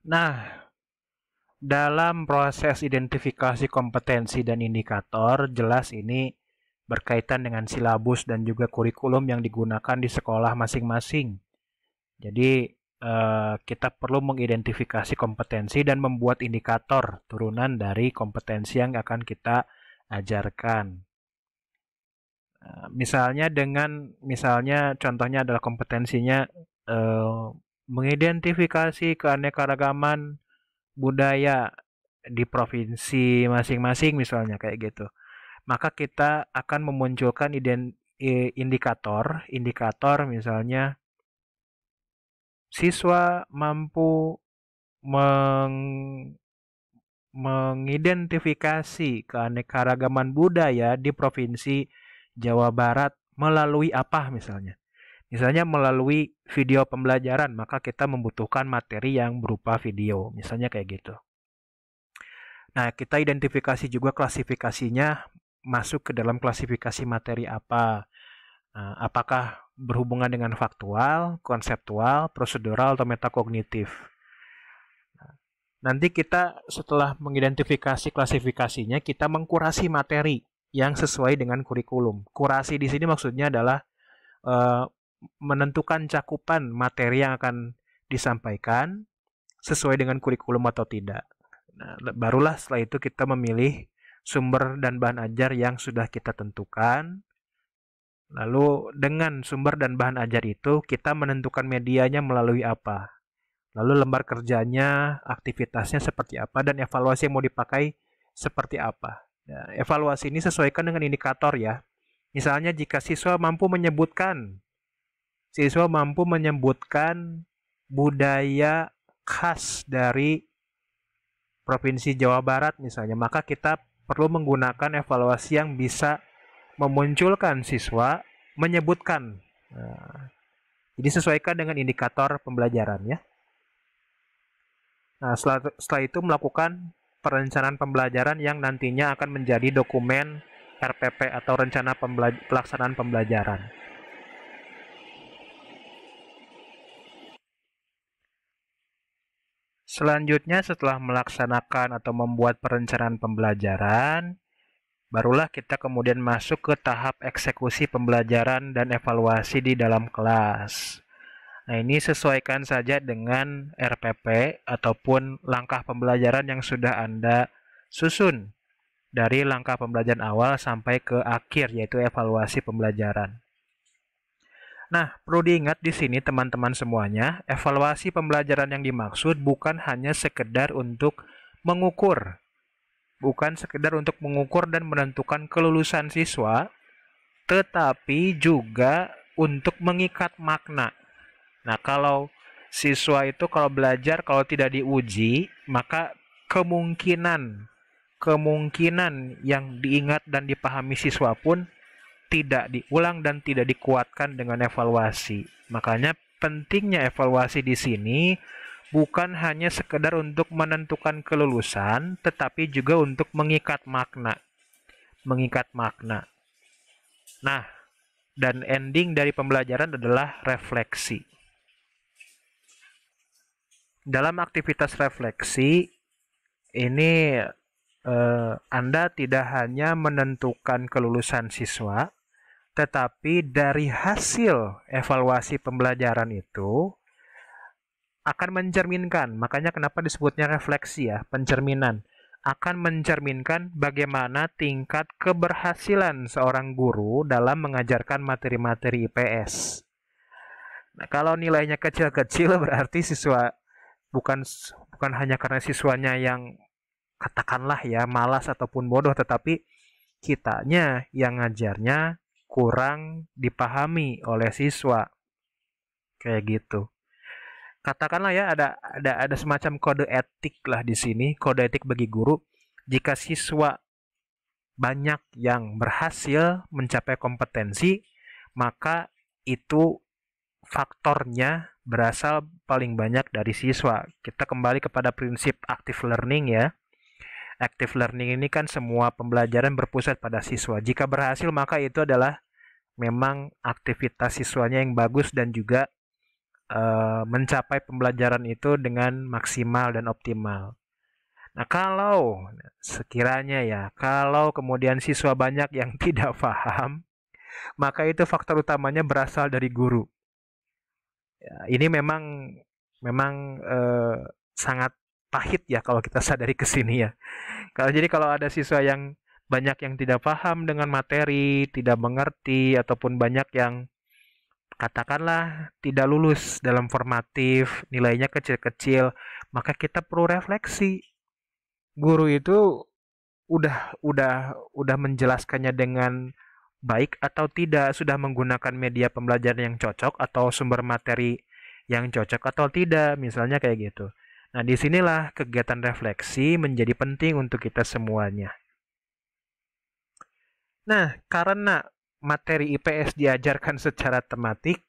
Nah, dalam proses identifikasi kompetensi dan indikator, jelas ini berkaitan dengan silabus dan juga kurikulum yang digunakan di sekolah masing-masing. Jadi, kita perlu mengidentifikasi kompetensi dan membuat indikator turunan dari kompetensi yang akan kita ajarkan. Misalnya contohnya adalah kompetensinya eh, mengidentifikasi keanekaragaman budaya di provinsi masing-masing misalnya kayak gitu. Maka kita akan memunculkan indikator misalnya siswa mampu meng- mengidentifikasi keanekaragaman budaya di provinsi Jawa Barat melalui apa misalnya. Misalnya melalui video pembelajaran, maka kita membutuhkan materi yang berupa video, misalnya kayak gitu. Nah, kita identifikasi juga klasifikasinya masuk ke dalam klasifikasi materi apa. Apakah berhubungan dengan faktual, konseptual, prosedural, atau metakognitif. Nanti kita setelah mengidentifikasi klasifikasinya, kita mengkurasi materi yang sesuai dengan kurikulum. Kurasi di sini maksudnya adalah eh, menentukan cakupan materi yang akan disampaikan sesuai dengan kurikulum atau tidak. Nah, barulah setelah itu kita memilih sumber dan bahan ajar yang sudah kita tentukan. Lalu dengan sumber dan bahan ajar itu kita menentukan medianya melalui apa. Lalu lembar kerjanya, aktivitasnya seperti apa, dan evaluasi yang mau dipakai seperti apa. Ya, evaluasi ini sesuaikan dengan indikator ya. Misalnya jika siswa mampu menyebutkan budaya khas dari Provinsi Jawa Barat misalnya, maka kita perlu menggunakan evaluasi yang bisa memunculkan siswa menyebutkan. Nah, jadi sesuaikan dengan indikator pembelajaran ya. Nah, setelah itu melakukan perencanaan pembelajaran yang nantinya akan menjadi dokumen RPP atau rencana pelaksanaan pembelajaran. Selanjutnya setelah melaksanakan atau membuat perencanaan pembelajaran, barulah kita kemudian masuk ke tahap eksekusi pembelajaran dan evaluasi di dalam kelas. Nah, ini sesuaikan saja dengan RPP ataupun langkah pembelajaran yang sudah Anda susun dari langkah pembelajaran awal sampai ke akhir, yaitu evaluasi pembelajaran. Nah, perlu diingat di sini teman-teman semuanya, evaluasi pembelajaran yang dimaksud bukan hanya sekedar untuk mengukur, dan menentukan kelulusan siswa, tetapi juga untuk mengikat makna. Nah, kalau siswa itu kalau belajar kalau tidak diuji, maka kemungkinan yang diingat dan dipahami siswa pun tidak diulang dan tidak dikuatkan dengan evaluasi. Makanya pentingnya evaluasi di sini bukan hanya sekedar untuk menentukan kelulusan, tetapi juga untuk mengikat makna. Nah, dan ending dari pembelajaran adalah refleksi. Dalam aktivitas refleksi, ini Anda tidak hanya menentukan kelulusan siswa, tetapi dari hasil evaluasi pembelajaran itu akan mencerminkan, makanya kenapa disebutnya refleksi ya, pencerminan. Akan mencerminkan bagaimana tingkat keberhasilan seorang guru dalam mengajarkan materi-materi IPS. Nah, kalau nilainya kecil-kecil berarti siswa bukan bukan hanya karena siswanya yang katakanlah ya malas ataupun bodoh, tetapi kitanya yang ngajarnya kurang dipahami oleh siswa kayak gitu. Katakanlah ya ada semacam kode etik lah di sini, kode etik bagi guru. Jika siswa banyak yang berhasil mencapai kompetensi, maka itu faktornya berasal paling banyak dari siswa. Kita kembali kepada prinsip active learning ya. Active learning ini kan semua pembelajaran berpusat pada siswa. Jika berhasil maka itu adalah memang aktivitas siswanya yang bagus dan juga mencapai pembelajaran itu dengan maksimal dan optimal. Nah, kalau sekiranya ya, kalau kemudian siswa banyak yang tidak paham, maka itu faktor utamanya berasal dari guru. Ya, ini memang memang sangat pahit ya kalau kita sadari ke sini ya. Kalau ada siswa yang banyak yang tidak paham dengan materi, tidak mengerti ataupun banyak yang katakanlah tidak lulus dalam formatif, nilainya kecil-kecil, maka kita perlu refleksi. Guru itu udah menjelaskannya dengan baik atau tidak, sudah menggunakan media pembelajaran yang cocok atau sumber materi yang cocok atau tidak, misalnya kayak gitu. Nah, disinilah kegiatan refleksi menjadi penting untuk kita semuanya. Nah, karena materi IPS diajarkan secara tematik,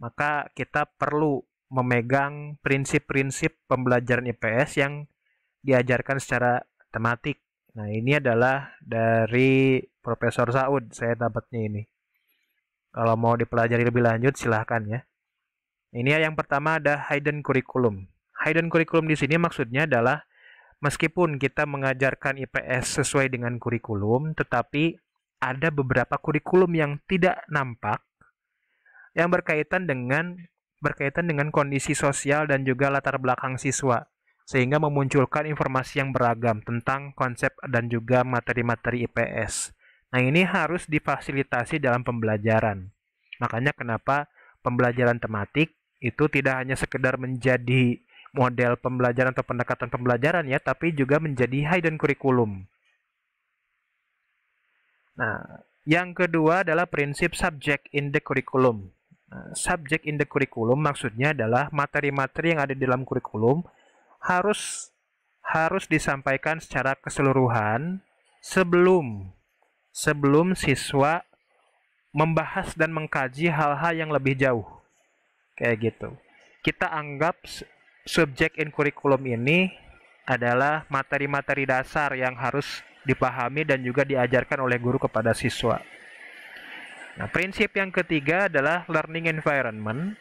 maka kita perlu memegang prinsip-prinsip pembelajaran IPS yang diajarkan secara tematik. Nah, ini adalah dari Profesor Saud, saya dapatnya ini. Kalau mau dipelajari lebih lanjut, silahkan ya. Ini yang pertama ada hidden curriculum. Hidden curriculum di sini maksudnya adalah meskipun kita mengajarkan IPS sesuai dengan kurikulum, tetapi ada beberapa kurikulum yang tidak nampak yang berkaitan dengan kondisi sosial dan juga latar belakang siswa, sehingga memunculkan informasi yang beragam tentang konsep dan juga materi-materi IPS. Nah, ini harus difasilitasi dalam pembelajaran. Makanya kenapa pembelajaran tematik itu tidak hanya sekedar menjadi model pembelajaran atau pendekatan pembelajaran ya, tapi juga menjadi hidden curriculum. Nah, yang kedua adalah prinsip subject in the curriculum. Nah, subject in the curriculum maksudnya adalah materi-materi yang ada di dalam kurikulum harus harus disampaikan secara keseluruhan sebelum siswa membahas dan mengkaji hal-hal yang lebih jauh. Kayak gitu. Kita anggap subjek in curriculum ini adalah materi-materi dasar yang harus dipahami dan juga diajarkan oleh guru kepada siswa. Nah, prinsip yang ketiga adalah learning environment.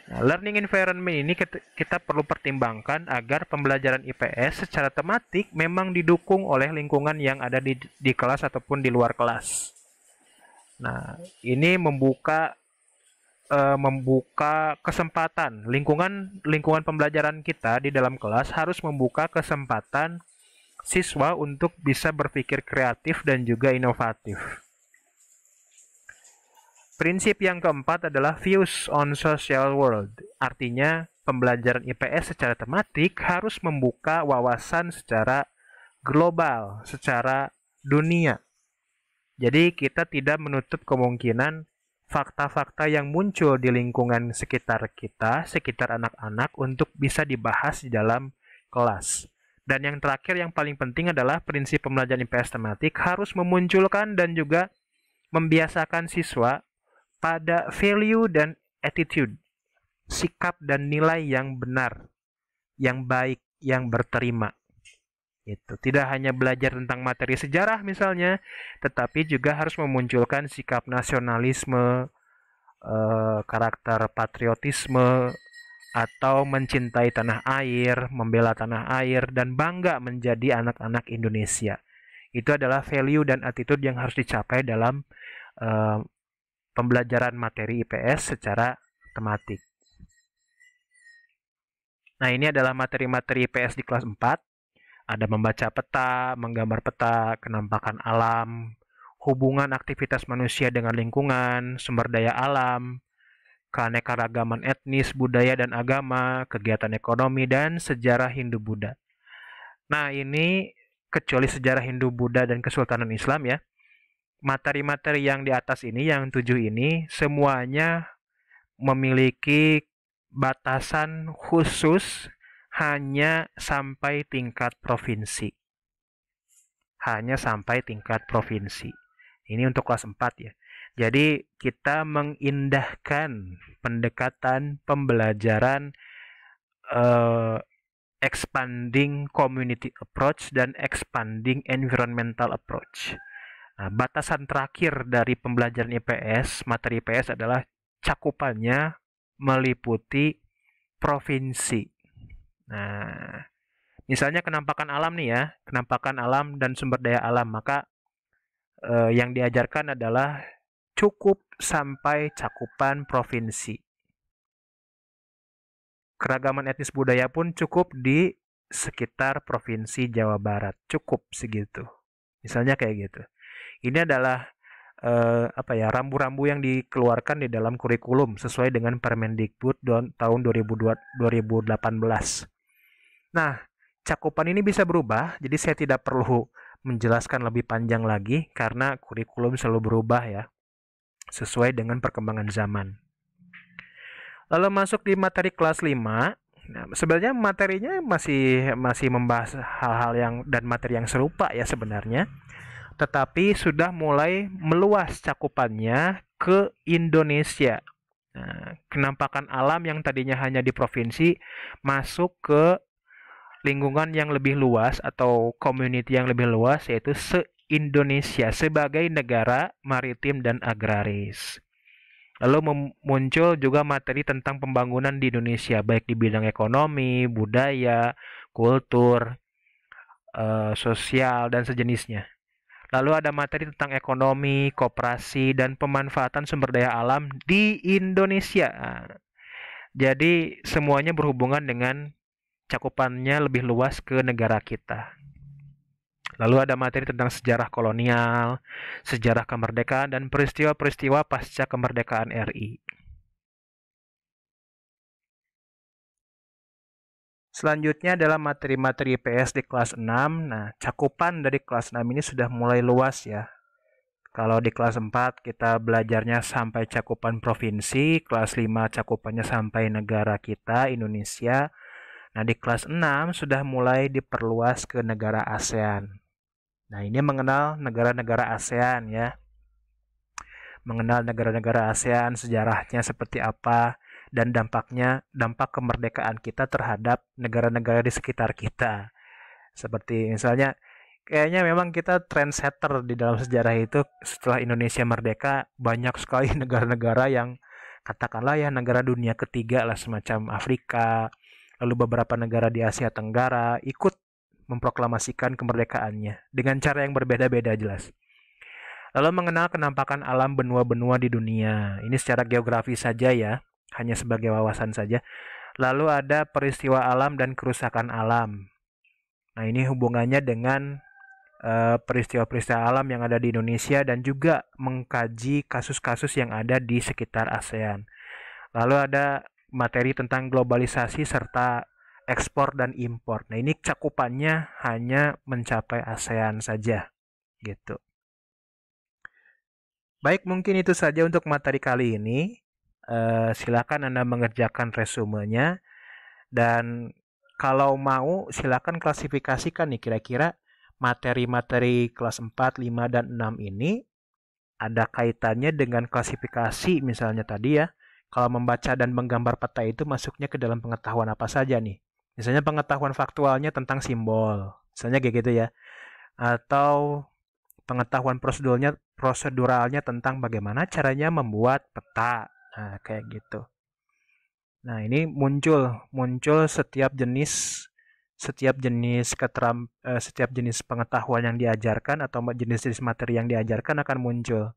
Nah, learning environment ini kita perlu pertimbangkan agar pembelajaran IPS secara tematik memang didukung oleh lingkungan yang ada di kelas ataupun di luar kelas. Nah, ini membuka kesempatan lingkungan pembelajaran kita di dalam kelas harus membuka kesempatan siswa untuk bisa berpikir kreatif dan juga inovatif. Prinsip yang keempat adalah views on social world. Artinya, pembelajaran IPS secara tematik harus membuka wawasan secara global, secara dunia. Jadi, kita tidak menutup kemungkinan fakta-fakta yang muncul di lingkungan sekitar kita, sekitar anak-anak untuk bisa dibahas di dalam kelas. Dan yang terakhir yang paling penting adalah prinsip pembelajaran IPS tematik harus memunculkan dan juga membiasakan siswa pada value dan attitude, sikap dan nilai yang benar, yang baik, yang berterima. Itu tidak hanya belajar tentang materi sejarah misalnya, tetapi juga harus memunculkan sikap nasionalisme, karakter patriotisme, atau mencintai tanah air, membela tanah air, dan bangga menjadi anak-anak Indonesia. Itu adalah value dan attitude yang harus dicapai dalam pembelajaran materi IPS secara tematik. Nah, ini adalah materi-materi IPS di kelas 4. Ada membaca peta, menggambar peta, kenampakan alam, hubungan aktivitas manusia dengan lingkungan, sumber daya alam, keanekaragaman etnis, budaya dan agama, kegiatan ekonomi, dan sejarah Hindu-Buddha. Nah, ini kecuali sejarah Hindu-Buddha dan Kesultanan Islam ya, materi-materi yang di atas ini, yang 7 ini, semuanya memiliki batasan khusus hanya sampai tingkat provinsi. Hanya sampai tingkat provinsi. Ini untuk kelas 4 ya. Jadi kita mengindahkan pendekatan pembelajaran expanding community approach dan expanding environmental approach. Nah, batasan terakhir dari pembelajaran IPS, materi IPS adalah cakupannya meliputi provinsi. Nah, misalnya kenampakan alam nih ya, kenampakan alam dan sumber daya alam, maka yang diajarkan adalah cukup sampai cakupan provinsi. Keragaman etnis budaya pun cukup di sekitar provinsi Jawa Barat, cukup segitu. Misalnya kayak gitu. Ini adalah rambu-rambu yang dikeluarkan di dalam kurikulum sesuai dengan Permendikbud tahun 2018. Nah, cakupan ini bisa berubah, jadi saya tidak perlu menjelaskan lebih panjang lagi karena kurikulum selalu berubah ya, sesuai dengan perkembangan zaman. Lalu masuk di materi kelas 5. Nah, sebenarnya materinya masih membahas hal-hal yang dan materi yang serupa ya sebenarnya. Tetapi sudah mulai meluas cakupannya ke Indonesia. Nah, kenampakan alam yang tadinya hanya di provinsi masuk ke lingkungan yang lebih luas atau community yang lebih luas, yaitu se-Indonesia sebagai negara maritim dan agraris. Lalu muncul juga materi tentang pembangunan di Indonesia, baik di bidang ekonomi, budaya, kultur, sosial, dan sejenisnya. Lalu ada materi tentang ekonomi, koperasi, dan pemanfaatan sumber daya alam di Indonesia. Jadi semuanya berhubungan dengan cakupannya lebih luas ke negara kita. Lalu ada materi tentang sejarah kolonial, sejarah kemerdekaan, dan peristiwa-peristiwa pasca kemerdekaan RI. Selanjutnya adalah materi-materi IPS di kelas 6. Nah, cakupan dari kelas 6 ini sudah mulai luas ya. Kalau di kelas 4 kita belajarnya sampai cakupan provinsi, kelas 5 cakupannya sampai negara kita, Indonesia. Nah, di kelas 6 sudah mulai diperluas ke negara ASEAN. Nah, ini mengenal negara-negara ASEAN ya. Mengenal negara-negara ASEAN, sejarahnya seperti apa, dan dampak kemerdekaan kita terhadap negara-negara di sekitar kita. Seperti misalnya, kayaknya memang kita trendsetter di dalam sejarah itu. Setelah Indonesia merdeka, banyak sekali negara-negara yang katakanlah ya negara dunia ketiga lah, semacam Afrika, lalu beberapa negara di Asia Tenggara ikut memproklamasikan kemerdekaannya dengan cara yang berbeda-beda jelas. Lalu mengenal kenampakan alam benua-benua di dunia. Ini secara geografis saja ya, hanya sebagai wawasan saja. Lalu ada peristiwa alam dan kerusakan alam. Nah, ini hubungannya dengan peristiwa-peristiwa alam yang ada di Indonesia dan juga mengkaji kasus-kasus yang ada di sekitar ASEAN. Lalu ada materi tentang globalisasi serta ekspor dan impor. Nah, ini cakupannya hanya mencapai ASEAN saja, gitu. Baik, mungkin itu saja untuk materi kali ini. Silakan Anda mengerjakan resumenya. Dan kalau mau, silakan klasifikasikan nih kira-kira materi-materi kelas 4, 5, dan 6 ini ada kaitannya dengan klasifikasi misalnya tadi ya. Kalau membaca dan menggambar peta itu masuknya ke dalam pengetahuan apa saja nih? Misalnya pengetahuan faktualnya tentang simbol, misalnya kayak gitu ya. Atau pengetahuan proseduralnya tentang bagaimana caranya membuat peta. Nah, kayak gitu. Nah, ini muncul setiap jenis pengetahuan yang diajarkan atau jenis-jenis materi yang diajarkan akan muncul.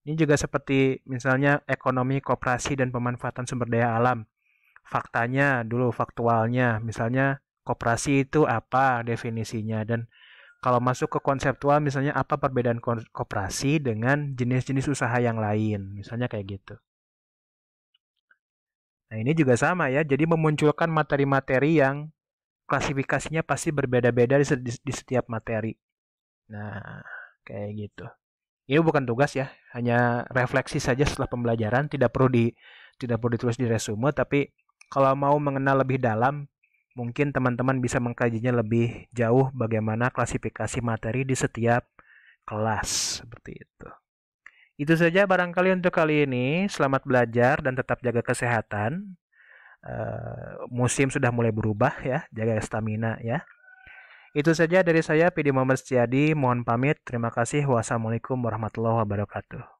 Ini juga seperti misalnya ekonomi, koperasi, dan pemanfaatan sumber daya alam. Faktanya dulu, faktualnya, misalnya koperasi itu apa definisinya, dan kalau masuk ke konseptual misalnya apa perbedaan koperasi dengan jenis-jenis usaha yang lain, misalnya kayak gitu. Nah, ini juga sama ya, jadi memunculkan materi-materi yang klasifikasinya pasti berbeda-beda di setiap materi. Nah, kayak gitu. Ini bukan tugas ya, hanya refleksi saja setelah pembelajaran, tidak perlu ditulis di resume, tapi kalau mau mengenal lebih dalam, mungkin teman-teman bisa mengkajinya lebih jauh bagaimana klasifikasi materi di setiap kelas, seperti itu. Itu saja barangkali untuk kali ini. Selamat belajar dan tetap jaga kesehatan. Musim sudah mulai berubah ya, jaga stamina ya. Itu saja dari saya, PD Muhammad Setiadi. Mohon pamit. Terima kasih. Wassalamualaikum warahmatullahi wabarakatuh.